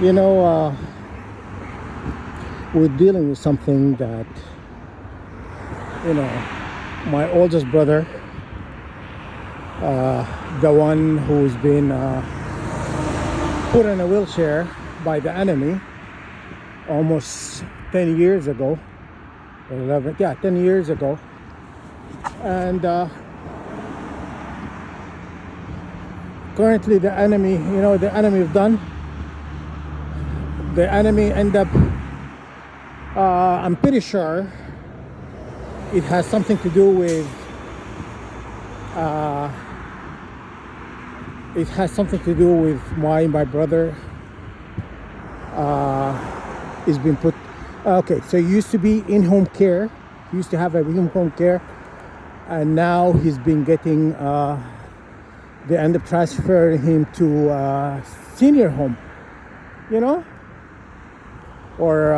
You know, we're dealing with something that, you know, my oldest brother, the one who's been put in a wheelchair by the enemy almost 10 years ago, or 11, yeah, 10 years ago. And currently, the enemy have done, the enemy end up, I'm pretty sure it has something to do with my brother is being put. Okay, so he used to be in home care. He used to have a home care, and now he's been getting. They end up transferring him to senior home, you know, or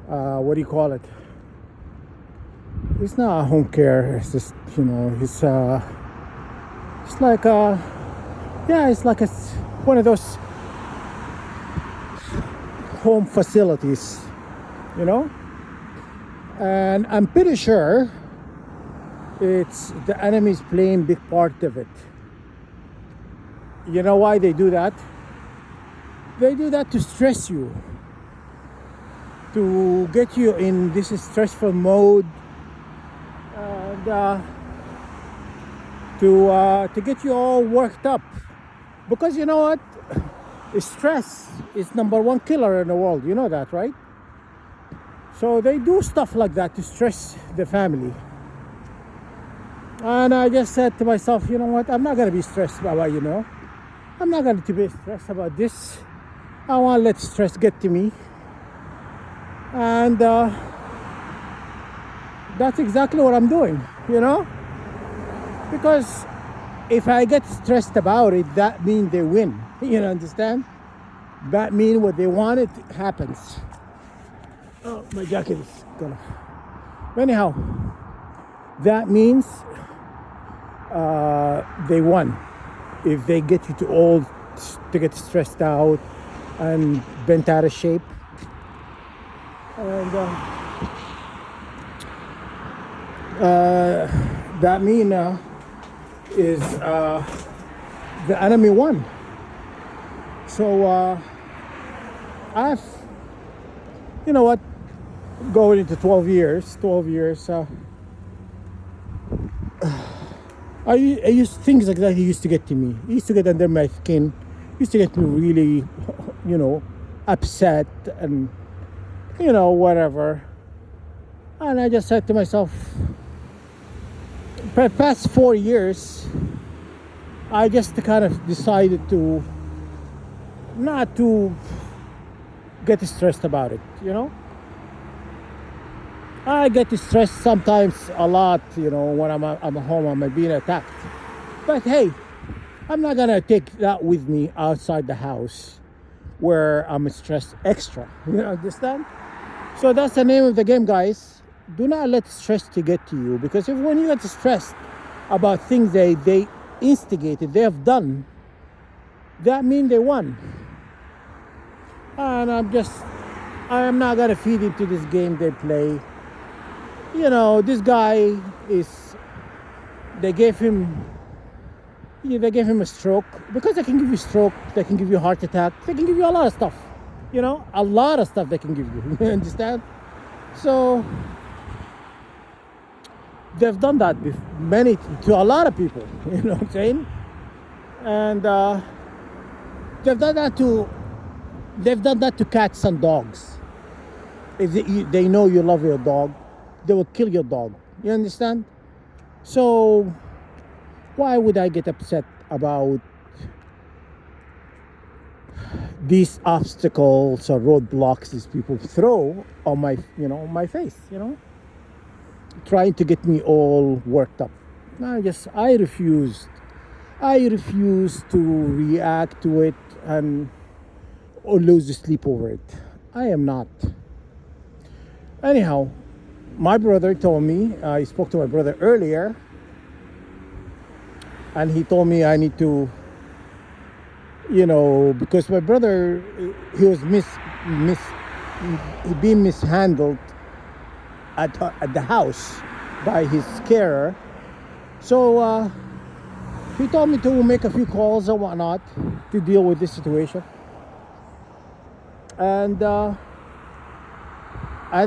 what do you call it? It's not a home care. It's just, it's like it's like one of those home facilities, you know. And I'm pretty sure it's the enemy's playing big part of it. You know why they do that? They do that to stress you, to get you in this stressful mode, and to get you all worked up. Because you know what? Stress is number one killer in the world. You know that, right? So they do stuff like that to stress the family. And I just said to myself, you know what? I'm not going to be stressed about, I'm not going to be stressed about this. I won't let stress get to me. And that's exactly what I'm doing, Because if I get stressed about it, that means they win. You understand? That means what they wanted happens. Oh, my jacket is gonna. Anyhow, that means they won. If they get you to get stressed out and bent out of shape, and that mean is the enemy won. So I've, you know what, going into 12 years, I used things like that. He used to get to me. He used to get under my skin. He used to get me really, upset and, whatever. And I just said to myself, for the past 4 years, I just kind of decided to not to get stressed about it, I get stressed sometimes a lot, when I'm home, I'm being attacked. But hey, I'm not gonna take that with me outside the house where I'm stressed extra. You understand? So that's the name of the game, guys. Do not let stress to get to you, because when you get stressed about things they instigated, they have done, that means they won. And I'm not gonna feed into this game they play. This guy they gave him a stroke, because they can give you stroke, they can give you heart attack, they can give you a lot of stuff, a lot of stuff they can give you. You understand? So they've done that with to a lot of people, you know what I'm saying? And they've done that to cats and dogs. If they know you love your dog, they will kill your dog. You understand? So why would I get upset about these obstacles or roadblocks these people throw on my face, trying to get me all worked up? I refused to react to it and or lose sleep over it. I am not. Anyhow, my brother told me, I spoke to my brother earlier, and he told me I need to because my brother, he was mis he being mishandled at the house by his carer. So he told me to make a few calls and whatnot to deal with this situation, and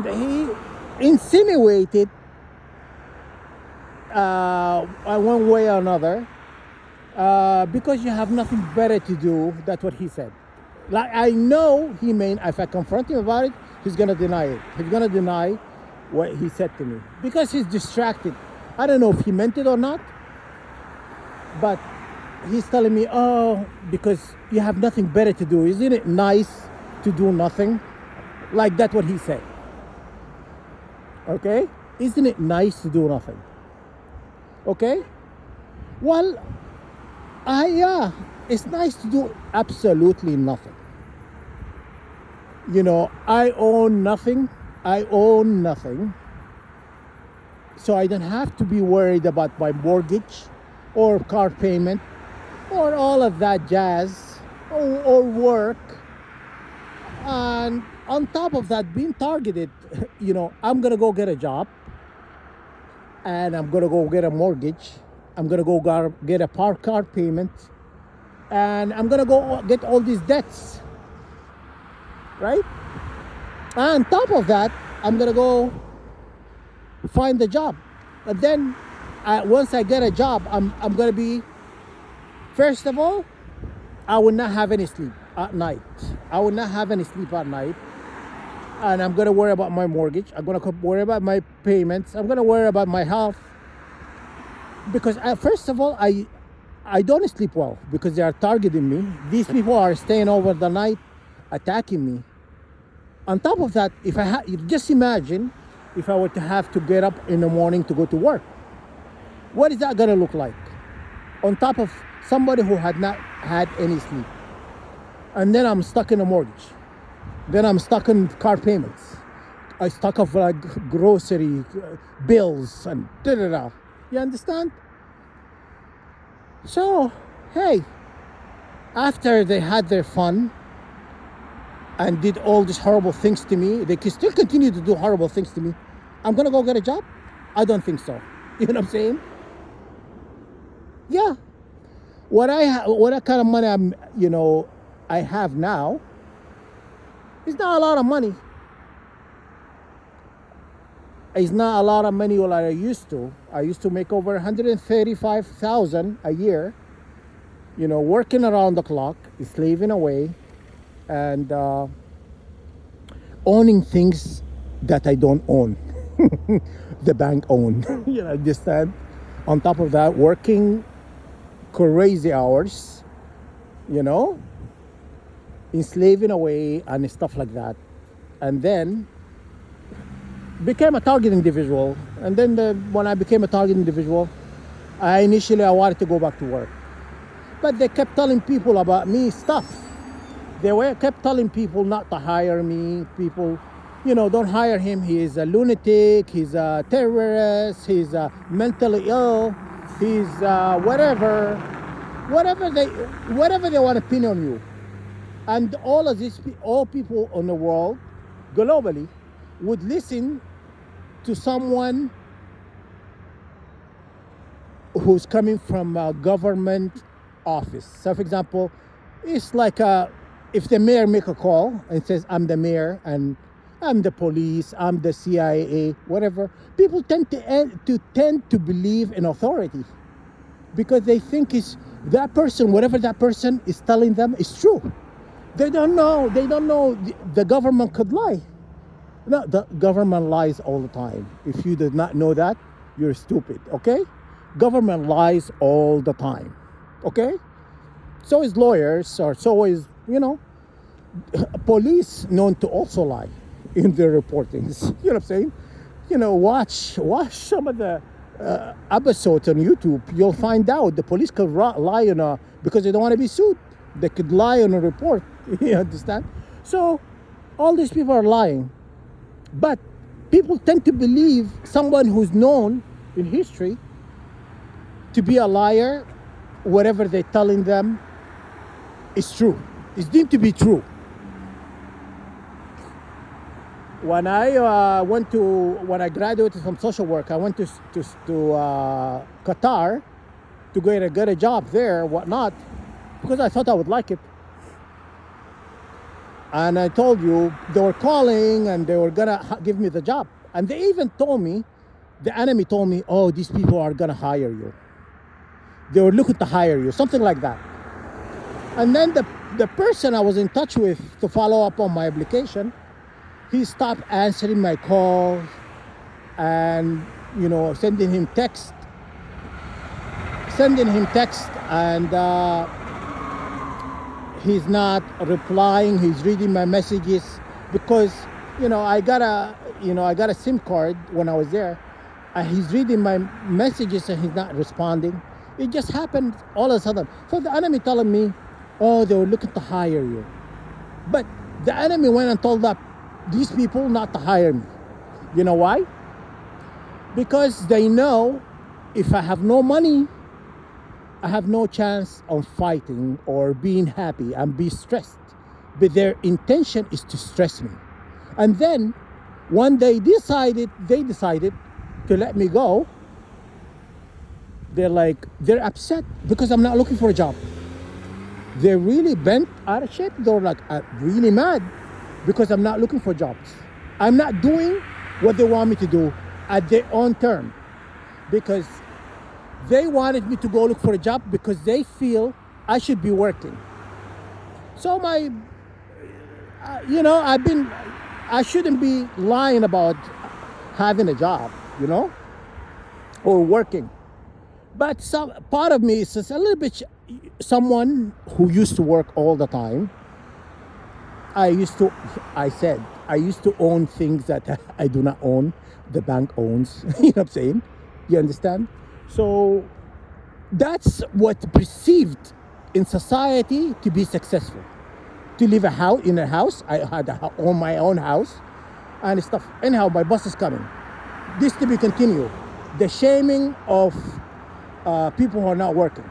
he insinuated one way or another, because you have nothing better to do. That's what he said. Like, I know he meant if I confront him about it, he's gonna deny it. He's gonna deny what he said to me because he's distracted. I don't know if he meant it or not, but he's telling me, oh, because you have nothing better to do. Isn't it nice to do nothing? Like, that's what he said. Okay? Isn't it nice to do nothing? Okay? Well, yeah, it's nice to do absolutely nothing. I own nothing. I own nothing. So I don't have to be worried about my mortgage or car payment or all of that jazz or work. And on top of that, being targeted, I'm going to go get a job and I'm going to go get a mortgage. I'm going to go get a car payment and I'm going to go get all these debts, right? And on top of that, I'm going to go find a job. But then once I get a job, I'm going to be, first of all, I will not have any sleep at night. I will not have any sleep at night. And I'm going to worry about my mortgage. I'm going to worry about my payments. I'm going to worry about my health. Because first of all, I don't sleep well because they are targeting me. These people are staying over the night, attacking me. On top of that, just imagine if I were to have to get up in the morning to go to work. What is that going to look like? On top of somebody who had not had any sleep. And then I'm stuck in a mortgage. Then I'm stuck in car payments. I stuck of grocery bills and da-da-da. You understand? So, hey, after they had their fun and did all these horrible things to me, they can still continue to do horrible things to me. I'm gonna go get a job? I don't think so. You know what I'm saying? Yeah. What kind of money I have now is not a lot of money. It's not a lot of money what I used to. I used to make over 135,000 a year, working around the clock, slaving away, and owning things that I don't own. The bank own. You understand? On top of that, working crazy hours, enslaving away and stuff like that. And then became a target individual. And then when I became a target individual, I wanted to go back to work. But they kept telling people about me stuff. Kept telling people not to hire me. People, don't hire him. He is a lunatic. He's a terrorist. He's mentally ill. He's whatever they want to pin on you. And all people in the world, globally, would listen to someone who's coming from a government office. So, for example, it's like if the mayor make a call and says, I'm the mayor and I'm the police, I'm the CIA, whatever, people tend to believe in authority because they think that person, whatever that person is telling them is true. They don't know the government could lie. No, the government lies all the time. If you did not know that, you're stupid, okay? Government lies all the time, okay? So is lawyers, or so is, police known to also lie in their reportings. You know what I'm saying? Watch some of the episodes on YouTube. You'll find out the police could lie because they don't want to be sued. They could lie on a report. You understand? So all these people are lying. But people tend to believe someone who's known in history to be a liar. Whatever they're telling them is true. It's deemed to be true. When I graduated from social work, I went to Qatar to get a job there, whatnot, because I thought I would like it. And I told you they were calling and they were gonna give me the job. And they even told me, the enemy told me, "Oh, these people are gonna hire you. They were looking to hire you," something like that. And then the person I was in touch with to follow up on my application, he stopped answering my calls and sending him text, and he's not replying. He's reading my messages because I got a SIM card when I was there. He's reading my messages and he's not responding. It just happened all of a sudden. So the enemy telling me, "Oh, they were looking to hire you," but the enemy went and told up these people not to hire me. You know why? Because they know if I have no money, I have no chance of fighting or being happy and be stressed. But their intention is to stress me. And then when they decided to let me go, they're upset because I'm not looking for a job. They're really bent out of shape. They're really mad because I'm not looking for jobs. I'm not doing what they want me to do at their own term, because they wanted me to go look for a job because they feel I should be working. So I shouldn't be lying about having a job, or working. But some part of me is just a little bit someone who used to work all the time. I used to own things that I do not own. The bank owns. You know what I'm saying? You understand? So that's what's perceived in society to be successful. To live in a house. I had own my own house and stuff. Anyhow, my boss is coming. This to be continued. The shaming of people who are not working.